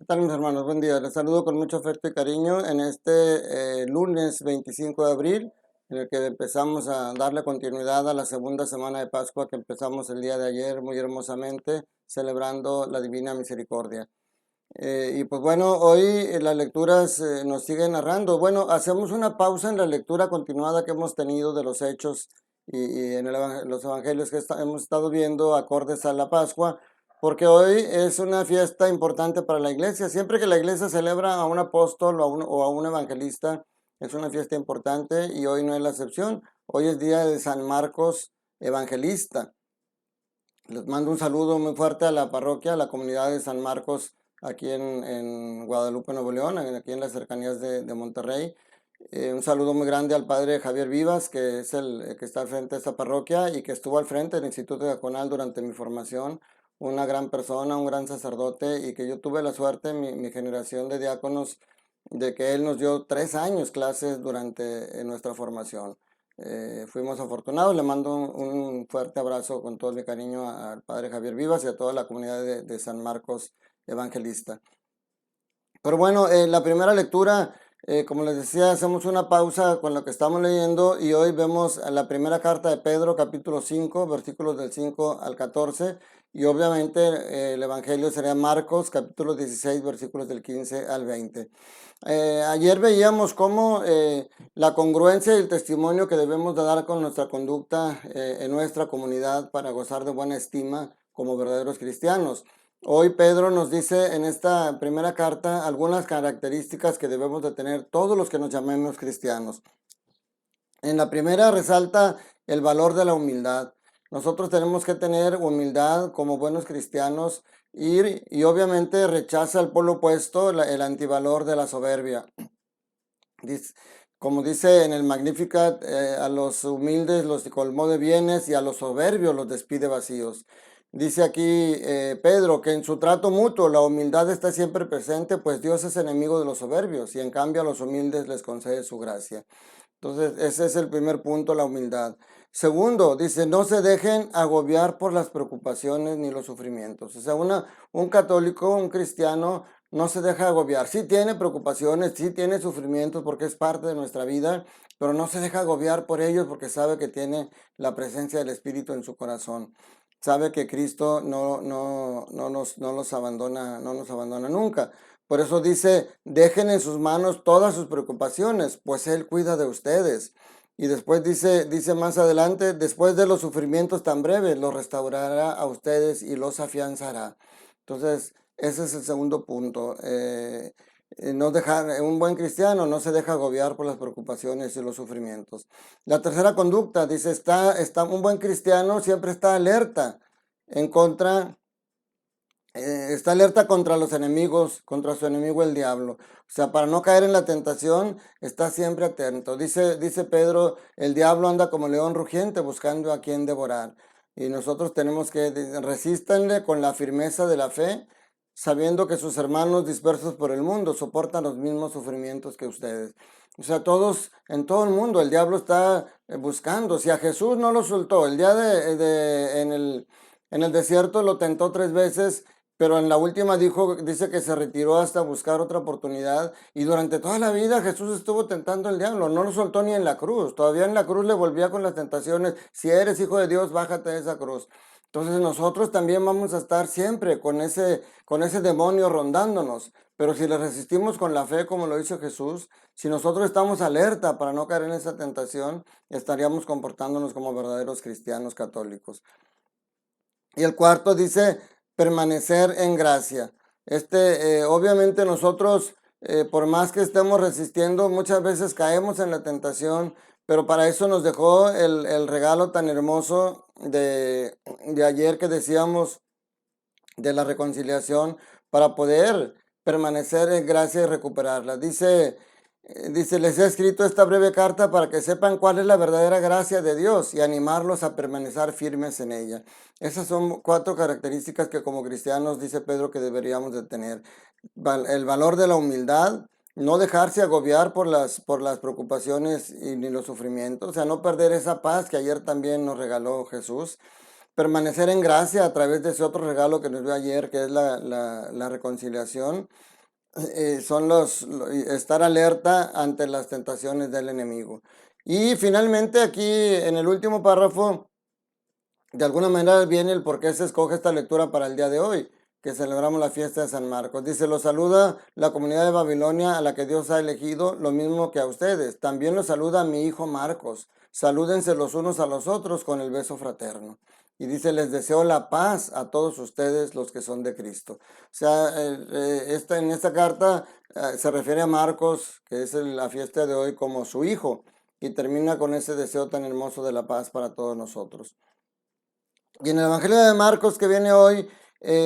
¿Qué tal, mis hermanos? Buen día. Les saludo con mucho afecto y cariño en este lunes 25 de abril, en el que empezamos a darle continuidad a la segunda semana de Pascua que empezamos el día de ayer muy hermosamente, celebrando la Divina Misericordia. Y pues bueno, hoy las lecturas nos siguen narrando. Bueno, hacemos una pausa en la lectura continuada que hemos tenido de los Hechos y en los evangelios que hemos estado viendo acordes a la Pascua, porque hoy es una fiesta importante para la iglesia. Siempre que la iglesia celebra a un apóstol o a un evangelista, es una fiesta importante y hoy no es la excepción. Hoy es día de San Marcos Evangelista. Les mando un saludo muy fuerte a la parroquia, a la comunidad de San Marcos, aquí en Guadalupe, Nuevo León, aquí en las cercanías de Monterrey. Un saludo muy grande al padre Javier Vivas, que es el que está al frente de esta parroquia y que estuvo al frente del Instituto Diaconal durante mi formación. Una gran persona, un gran sacerdote, y que yo tuve la suerte en mi generación de diáconos de que él nos dio 3 años clases durante nuestra formación. Fuimos afortunados. Le mando un fuerte abrazo con todo mi cariño al padre Javier Vivas y a toda la comunidad de San Marcos Evangelista. Pero bueno, la primera lectura, como les decía, hacemos una pausa con lo que estamos leyendo y hoy vemos la primera carta de Pedro, capítulo 5, versículos del 5 al 14, y obviamente el Evangelio sería Marcos, capítulo 16, versículos del 15 al 20. Ayer veíamos cómo la congruencia y el testimonio que debemos de dar con nuestra conducta en nuestra comunidad para gozar de buena estima como verdaderos cristianos. Hoy Pedro nos dice en esta primera carta algunas características que debemos de tener todos los que nos llamemos cristianos. En la primera resalta el valor de la humildad. Nosotros tenemos que tener humildad como buenos cristianos y obviamente rechaza el polo opuesto, el antivalor de la soberbia. Como dice en el Magnificat, a los humildes los colmó de bienes y a los soberbios los despide vacíos. Dice aquí Pedro que en su trato mutuo la humildad está siempre presente, pues Dios es enemigo de los soberbios y en cambio a los humildes les concede su gracia. Entonces, ese es el primer punto, la humildad. Segundo, dice, no se dejen agobiar por las preocupaciones ni los sufrimientos. O sea, un católico, un cristiano, no se deja agobiar. Sí tiene preocupaciones, sí tiene sufrimientos porque es parte de nuestra vida, pero no se deja agobiar por ellos porque sabe que tiene la presencia del Espíritu en su corazón. Sabe que Cristo no los abandona, no nos abandona nunca. Por eso dice, dejen en sus manos todas sus preocupaciones, pues Él cuida de ustedes. Y después dice más adelante, después de los sufrimientos tan breves, los restaurará a ustedes y los afianzará. Entonces, ese es el segundo punto. No dejar, un buen cristiano no se deja agobiar por las preocupaciones y los sufrimientos. La tercera conducta, dice, un buen cristiano siempre está alerta en contra está alerta contra los enemigos, contra su enemigo el diablo. O sea, para no caer en la tentación, está siempre atento. Dice Pedro, el diablo anda como león rugiente buscando a quien devorar. Y nosotros tenemos que resístanle con la firmeza de la fe, sabiendo que sus hermanos dispersos por el mundo soportan los mismos sufrimientos que ustedes. O sea, todos, en todo el mundo, el diablo está buscando. Si a Jesús no lo soltó, el día en el desierto lo tentó 3 veces, pero en la última dice que se retiró hasta buscar otra oportunidad y durante toda la vida Jesús estuvo tentando al diablo, no lo soltó ni en la cruz, todavía en la cruz le volvía con las tentaciones, si eres hijo de Dios, bájate de esa cruz. Entonces nosotros también vamos a estar siempre con ese demonio rondándonos, pero si le resistimos con la fe como lo hizo Jesús, si nosotros estamos alerta para no caer en esa tentación, estaríamos comportándonos como verdaderos cristianos católicos. Y el cuarto dice permanecer en gracia. Obviamente nosotros, por más que estemos resistiendo, muchas veces caemos en la tentación, pero para eso nos dejó el regalo tan hermoso de ayer que decíamos de la reconciliación para poder permanecer en gracia y recuperarla. Dice, les he escrito esta breve carta para que sepan cuál es la verdadera gracia de Dios y animarlos a permanecer firmes en ella. Esas son 4 características que como cristianos, dice Pedro, que deberíamos de tener. El valor de la humildad, no dejarse agobiar por las preocupaciones ni los sufrimientos, o sea, no perder esa paz que ayer también nos regaló Jesús. permanecer en gracia a través de ese otro regalo que nos dio ayer, que es la reconciliación. Son estar alerta ante las tentaciones del enemigo. Y finalmente aquí en el último párrafo, de alguna manera viene el por qué se escoge esta lectura para el día de hoy, que celebramos la fiesta de San Marcos. Dice, los saluda la comunidad de Babilonia a la que Dios ha elegido, lo mismo que a ustedes. También los saluda mi hijo Marcos. Salúdense los unos a los otros con el beso fraterno. Y dice, les deseo la paz a todos ustedes los que son de Cristo. O sea, en esta carta se refiere a Marcos, que es la fiesta de hoy, como su hijo, y termina con ese deseo tan hermoso de la paz para todos nosotros. Y en el Evangelio de Marcos que viene hoy,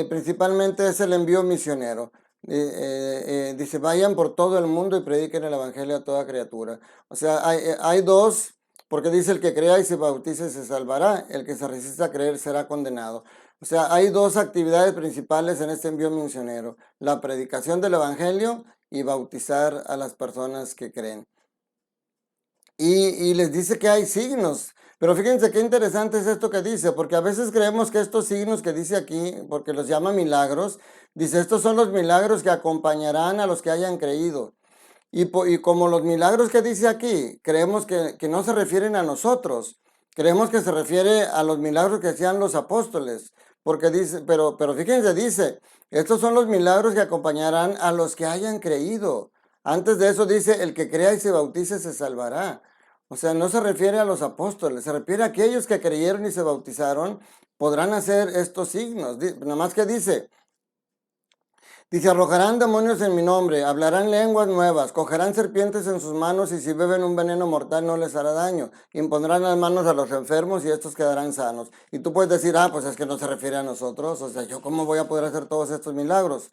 principalmente es el envío misionero. Dice, vayan por todo el mundo y prediquen el Evangelio a toda criatura. O sea, hay dos, porque dice el que crea y se bautice se salvará, el que se resista a creer será condenado. O sea, hay dos actividades principales en este envío misionero, la predicación del Evangelio y bautizar a las personas que creen. Y les dice que hay signos. Pero fíjense qué interesante es esto que dice, porque a veces creemos que estos signos que dice aquí, porque los llama milagros, dice, estos son los milagros que acompañarán a los que hayan creído. Y como los milagros que dice aquí, creemos que no se refieren a nosotros, creemos que se refiere a los milagros que hacían los apóstoles, porque dice, pero fíjense, dice, estos son los milagros que acompañarán a los que hayan creído. Antes de eso dice, el que crea y se bautice se salvará. O sea, no se refiere a los apóstoles, se refiere a aquellos que creyeron y se bautizaron, podrán hacer estos signos. Nada más que dice, arrojarán demonios en mi nombre, hablarán lenguas nuevas, cogerán serpientes en sus manos y si beben un veneno mortal no les hará daño. Impondrán las manos a los enfermos y estos quedarán sanos. Y tú puedes decir, pues es que no se refiere a nosotros, o sea, ¿yo cómo voy a poder hacer todos estos milagros?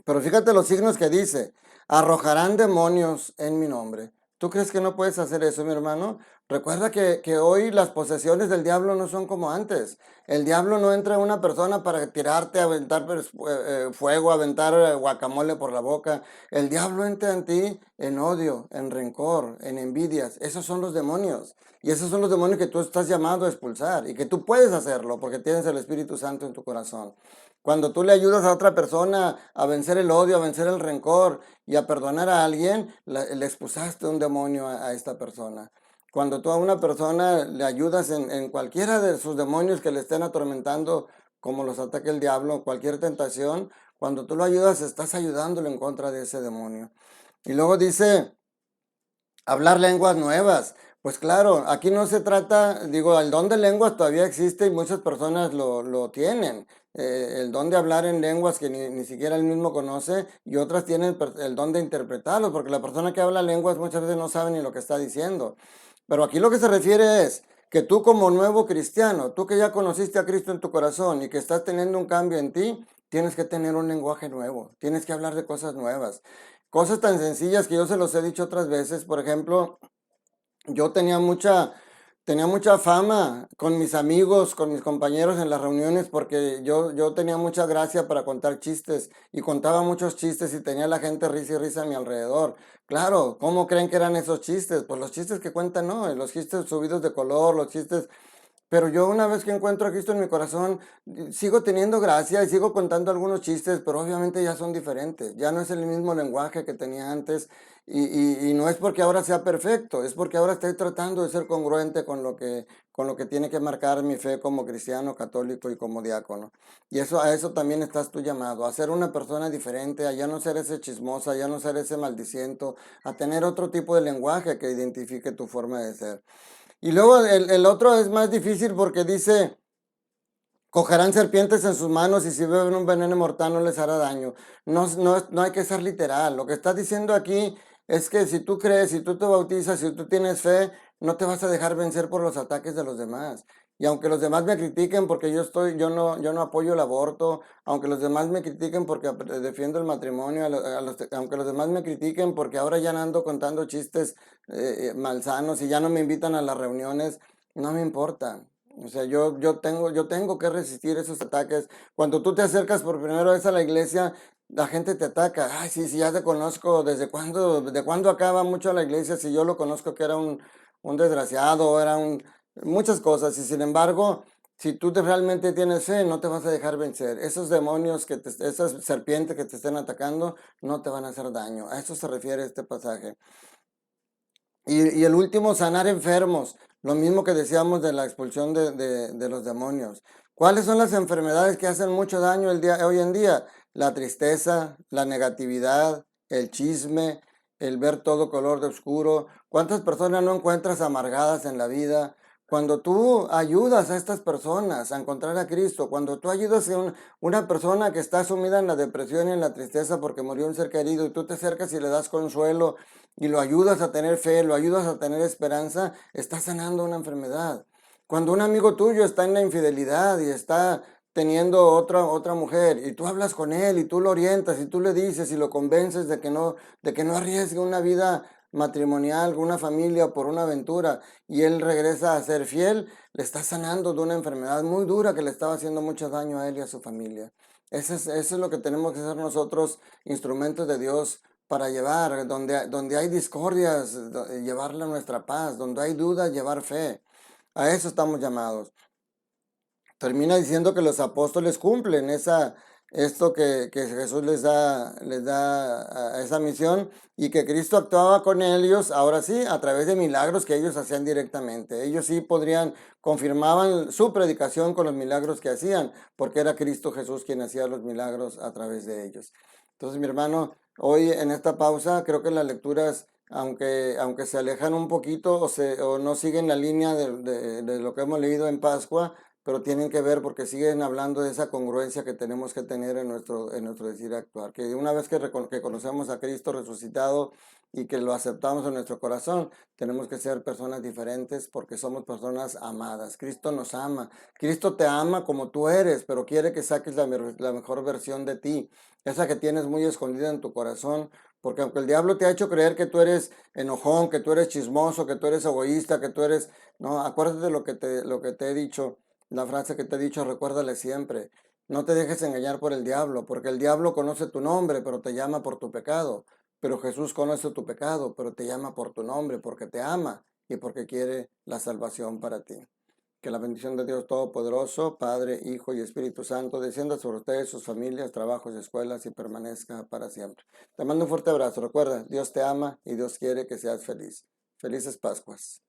Pero fíjate los signos que dice, arrojarán demonios en mi nombre. ¿Tú crees que no puedes hacer eso, mi hermano? Recuerda que hoy las posesiones del diablo no son como antes. El diablo no entra en una persona para tirarte, aventar fuego, aventar guacamole por la boca. El diablo entra en ti en odio, en rencor, en envidias. Esos son los demonios. Y esos son los demonios que tú estás llamado a expulsar y que tú puedes hacerlo porque tienes el Espíritu Santo en tu corazón. Cuando tú le ayudas a otra persona a vencer el odio, a vencer el rencor y a perdonar a alguien, le expulsaste un demonio a esta persona. Cuando tú a una persona le ayudas en cualquiera de sus demonios que le estén atormentando, como los ataque el diablo, cualquier tentación, cuando tú lo ayudas, estás ayudándolo en contra de ese demonio. Y luego dice, hablar lenguas nuevas. Pues claro, aquí no se trata, digo, el don de lenguas todavía existe y muchas personas lo tienen. El don de hablar en lenguas que ni siquiera él mismo conoce y otras tienen el don de interpretarlos, porque la persona que habla lenguas muchas veces no sabe ni lo que está diciendo. Pero aquí lo que se refiere es que tú como nuevo cristiano, tú que ya conociste a Cristo en tu corazón y que estás teniendo un cambio en ti, tienes que tener un lenguaje nuevo, tienes que hablar de cosas nuevas. Cosas tan sencillas que yo se los he dicho otras veces, por ejemplo, yo tenía mucha fama con mis amigos, con mis compañeros en las reuniones, porque yo tenía mucha gracia para contar chistes y contaba muchos chistes y tenía la gente risa y risa a mi alrededor. Claro, ¿cómo creen que eran esos chistes? Pues los chistes que cuentan, no, los chistes subidos de color, los chistes, pero yo una vez que encuentro a Cristo en mi corazón, sigo teniendo gracia y sigo contando algunos chistes, pero obviamente ya son diferentes. Ya no es el mismo lenguaje que tenía antes y no es porque ahora sea perfecto, es porque ahora estoy tratando de ser congruente con lo que tiene que marcar mi fe como cristiano, católico y como diácono. Y a eso también estás tú llamado, a ser una persona diferente, a ya no ser ese chismosa, a ya no ser ese maldiciento, a tener otro tipo de lenguaje que identifique tu forma de ser. Y luego el otro es más difícil porque dice, cogerán serpientes en sus manos y si beben un veneno mortal no les hará daño. No hay que ser literal. Lo que está diciendo aquí es que si tú crees, si tú te bautizas, si tú tienes fe, no te vas a dejar vencer por los ataques de los demás. Y aunque los demás me critiquen porque yo no apoyo el aborto, aunque los demás me critiquen porque defiendo el matrimonio, aunque los demás me critiquen porque ahora ya no ando contando chistes malsanos y ya no me invitan a las reuniones, no me importa. O sea, yo tengo que resistir esos ataques. Cuando tú te acercas por primera vez a la iglesia, la gente te ataca. Ay, sí, sí, ya te conozco. ¿De cuándo acaba mucho a la iglesia? Si yo lo conozco que era un desgraciado, muchas cosas. Y sin embargo, Si tú realmente tienes fe, no te vas a dejar vencer. Esos demonios, esas serpientes que te estén atacando, no te van a hacer daño. A eso se refiere este pasaje. Y el último, sanar enfermos. Lo mismo que decíamos de la expulsión de los demonios. ¿Cuáles son las enfermedades que hacen mucho daño hoy en día? La tristeza, la negatividad, el chisme, el ver todo color de oscuro. ¿Cuántas personas no encuentras amargadas en la vida? Cuando tú ayudas a estas personas a encontrar a Cristo, cuando tú ayudas a una persona que está sumida en la depresión y en la tristeza porque murió un ser querido y tú te acercas y le das consuelo y lo ayudas a tener fe, lo ayudas a tener esperanza, estás sanando una enfermedad. Cuando un amigo tuyo está en la infidelidad y está teniendo otra mujer y tú hablas con él y tú lo orientas y tú le dices y lo convences de que no arriesgue una vida matrimonial, una familia por una aventura y él regresa a ser fiel, le estás sanando de una enfermedad muy dura que le estaba haciendo mucho daño a él y a su familia. Eso es lo que tenemos que hacer nosotros, instrumentos de Dios, para llevar, donde hay discordias, llevarle nuestra paz, donde hay dudas, llevar fe. A eso estamos llamados. Termina diciendo que los apóstoles cumplen esto que Jesús les da a esa misión y que Cristo actuaba con ellos, ahora sí, a través de milagros que ellos hacían directamente. Ellos sí confirmaban su predicación con los milagros que hacían, porque era Cristo Jesús quien hacía los milagros a través de ellos. Entonces, mi hermano, hoy en esta pausa, creo que las lecturas, aunque se alejan un poquito o no siguen la línea de lo que hemos leído en Pascua, pero tienen que ver porque siguen hablando de esa congruencia que tenemos que tener en nuestro decir y actuar. Que una vez que conocemos a Cristo resucitado y que lo aceptamos en nuestro corazón, tenemos que ser personas diferentes porque somos personas amadas. Cristo nos ama. Cristo te ama como tú eres, pero quiere que saques la mejor versión de ti, esa que tienes muy escondida en tu corazón. Porque aunque el diablo te ha hecho creer que tú eres enojón, que tú eres chismoso, que tú eres egoísta, que tú eres... No, acuérdate de lo que te he dicho. La frase que te he dicho, recuérdale siempre. No te dejes engañar por el diablo, porque el diablo conoce tu nombre, pero te llama por tu pecado. Pero Jesús conoce tu pecado, pero te llama por tu nombre, porque te ama y porque quiere la salvación para ti. Que la bendición de Dios Todopoderoso, Padre, Hijo y Espíritu Santo, descienda sobre ustedes, sus familias, trabajos, escuelas y permanezca para siempre. Te mando un fuerte abrazo. Recuerda, Dios te ama y Dios quiere que seas feliz. Felices Pascuas.